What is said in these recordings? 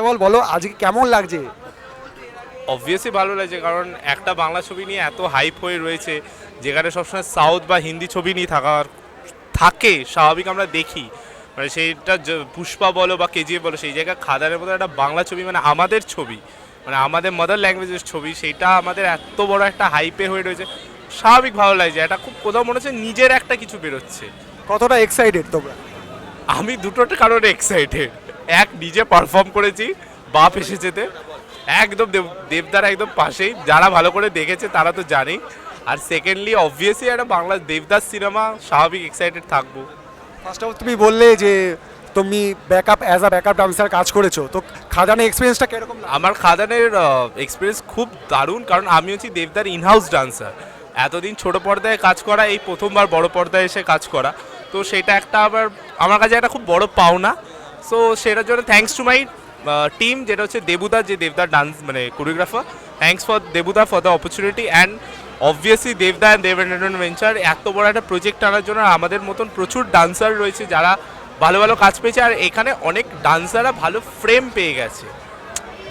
All বলো আজকে কেমন লাগছে? অবভিয়াসলি ভালো লাগছে, কারণ একটা বাংলা ছবি নিয়ে এত হাইপ হয়ে রয়েছে, যেখানে সবসময় সাউথ বা হিন্দি ছবি নিয়ে থাকে স্বাভাবিক আমরা দেখি, মানে সেইটা পুষ্পা বলো বা কেজিএফ বলো, সেই জায়গায় খাদানের মতো একটা বাংলা ছবি, মানে আমাদের ছবি, মানে আমাদের মাদার ল্যাঙ্গুয়েজের ছবি, সেইটা আমাদের এত বড় একটা হাইপে হয়ে রয়েছে, স্বাভাবিক ভালো লাগছে। এটা খুব কোথাও মনে হচ্ছে নিজের একটা কিছু বেরোচ্ছে। কতটা এক্সাইটেড তোমরা? আমি দুটোর কারণে এক্সাইটেড। এক, নিজে পারফর্ম করেছি বাপ এসেছেতে, একদম দেবদার একদম পাশেই, যারা ভালো করে দেখেছে তারা তো জানেই। আর সেকেন্ডলি অবভিয়াসলি একটা বাংলা দেবদাস সিনেমা, স্বাভাবিক এক্সাইটেড থাকবো। ফার্স্ট অফ তুমি বললে যে তুমি অ্যাজ আ ব্যাকআপ ডান্সার কাজ করেছো, তো খাদানের এক্সপিরিয়েন্সটা কিরকম? আমার খাদানের এক্সপিরিয়েন্স খুব দারুণ, কারণ আমি হচ্ছি দেবদার ইনহাউস ডান্সার। এতদিন ছোট পর্দায় কাজ করা, এই প্রথমবার বড় পর্দায় এসে কাজ করা, তো সেটা একটা আবার আমার কাছে একটা খুব বড় পাওনা। সো সেটার জন্য থ্যাঙ্কস টু মাই টিম, যেটা হচ্ছে দেবুদা, যে দেবদার ডান্স মানে choreographer. Thanks for Debuda for the opportunity, and obviously Debda and Dev entertainment venture এত বড় একটা প্রজেক্ট আনার জন্য। আমাদের মতন প্রচুর ডান্সার রয়েছে যারা ভালো ভালো কাজ পেয়েছে, আর এখানে অনেক ডান্সাররা ভালো ফ্রেম পেয়ে গেছে,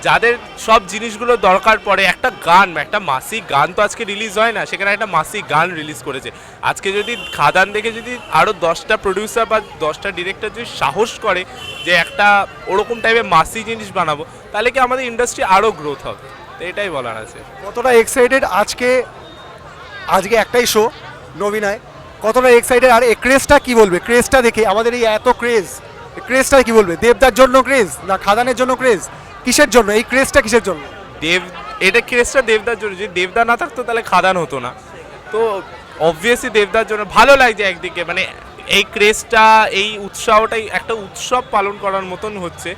যাদের সব জিনিসগুলো দরকার পড়ে। একটা গান, একটা মাসিক গান তো আজকে রিলিজ হয় না, সেখানে একটা মাসিক গান রিলিজ করেছে। আজকে যদি খাদান দেখে যদি আরও 10টা প্রডিউসার বা 10টা ডিরেক্টর যদি সাহস করে যে একটা ওরকম টাইপের মাসি জিনিস বানাবো, তাহলে কি আমাদের ইন্ডাস্ট্রি আরও গ্রোথ হবে। তো এটাই বলার আছে। কতটা এক্সাইটেড আজকে একটাই শো নবীনায়, কতটা এক্সাইটেড? আর এই ক্রেজটা কি বলবে? ক্রেজটা দেখে আমাদের এই এত ক্রেজটা কি বলবে? দেবদার জন্য ক্রেজ না খাদানের জন্য ক্রেজ? কিসের জন্য এই ক্রেজটা, কিসের জন্য? এটা ক্রেজটা দেবদার জন্য। যদি দেবদা না থাকতো তাহলে খাদান হতো না। তো অবভিয়াসলি দেবদার জন্য ভালো লাগছে একদিকে, মানে এই ক্রেজটা, এই উৎসাহটাই একটা উৎসব পালন করার মতন হচ্ছে,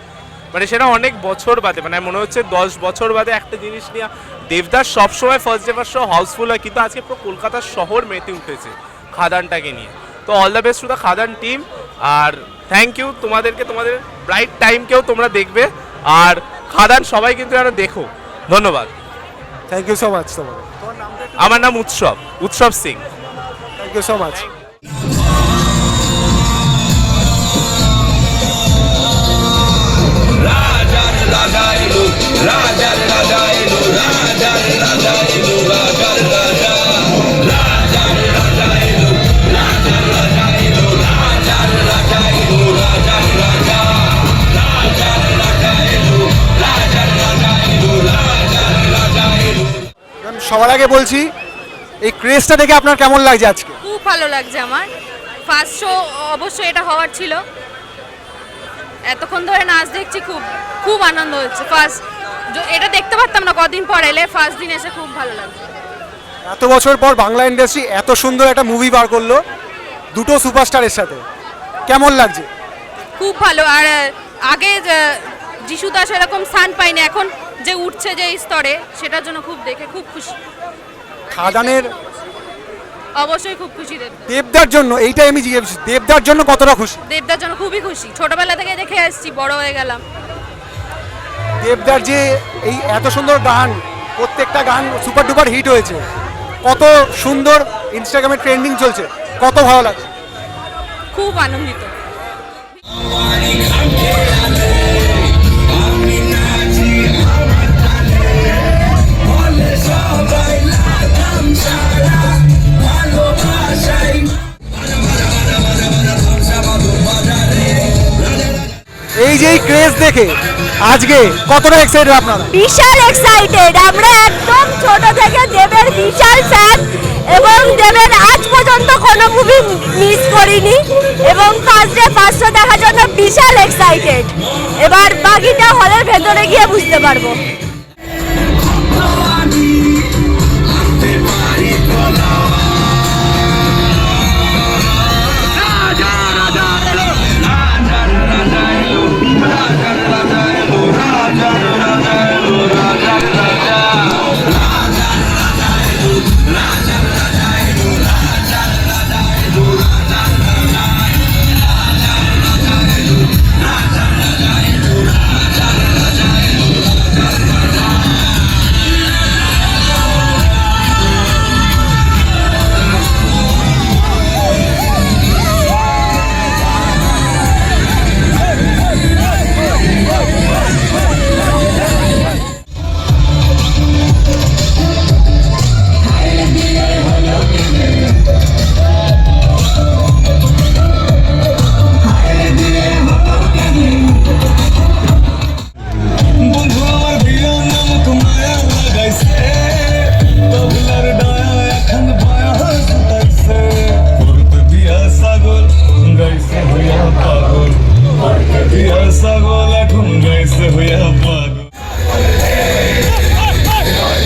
মানে সেটা অনেক বছর বাদে, মানে মনে হচ্ছে 10 বছর বাদে একটা জিনিস নিয়ে। দেবদার সবসময় first day first show house full হয়, কিন্তু আজকে পুরো কলকাতার শহর মেতে উঠেছে খাদানটাকে নিয়ে। তো all the best to the Khadaan team, আর থ্যাংক ইউ তোমাদেরকে, তোমাদের ব্রাইট টাইমকেও তোমরা দেখবে, আর খাদান সবাই কিন্তু যেন দেখো। ধন্যবাদ। Thank you so much. আমার নাম Utsav Singh. Thank you so much. সবার আগে বলছি, এই ক্রেজটা দেখে আপনার কেমন লাগছে আজকে? খুব ভালো লাগছে আমার। ফার্স্ট শো অবশ্যই এটা হওয়ার ছিল, এতক্ষণ ধরে নাচ দেখছি, খুব খুব আনন্দ হচ্ছে। এটা দেখতে পারতাম না কদিন পর এলে, ফার্স্ট দিন এসে খুব ভালো লাগছে। এত বছর পর বাংলা ইন্ডাস্ট্রি এত সুন্দর একটা মুভি বার করলো দুটো সুপারস্টারের সাথে, কেমন লাগছে? খুব ভালো। আর আগে যিশু দাস এরকম স্থান পাইনি, এখন যে উঠছে যে স্তরে, সেটার জন্য খুব খুশি। খাদানের অবশ্যই খুব খুশি। দেবদার জন্য এইটাই আমি জিজ্ঞেস, দেবদার জন্য কতটা খুশি? দেবদার জন্য খুবই খুশি, ছোটবেলা থেকে দেখে আসছি, বড় হয়ে গেলাম। দেবদার যে এই এত সুন্দর গান, প্রত্যেকটা গান সুপার ডুপার হিট হয়েছে, কত সুন্দর ইনস্টাগ্রামে ট্রেন্ডিং চলছে, কত ভালো লাগছে। খুব আনন্দিত। এই যে ক্রেজ দেখে আজকে কতটা এক্সাইটেড আপনারা? বিশাল এক্সাইটেড। আমরা একদম ছোট থেকে দেবের বিশাল ফ্যান, এবং দেবের আজ পর্যন্ত কোনো মুভি মিস করিনি, এবং ফার্স্ট ডে ফার্স্ট শো দেখার জন্য বিশাল এক্সাইটেড। এবার বাকিটা হলের ভেতরে গিয়ে বুঝতে পারবো।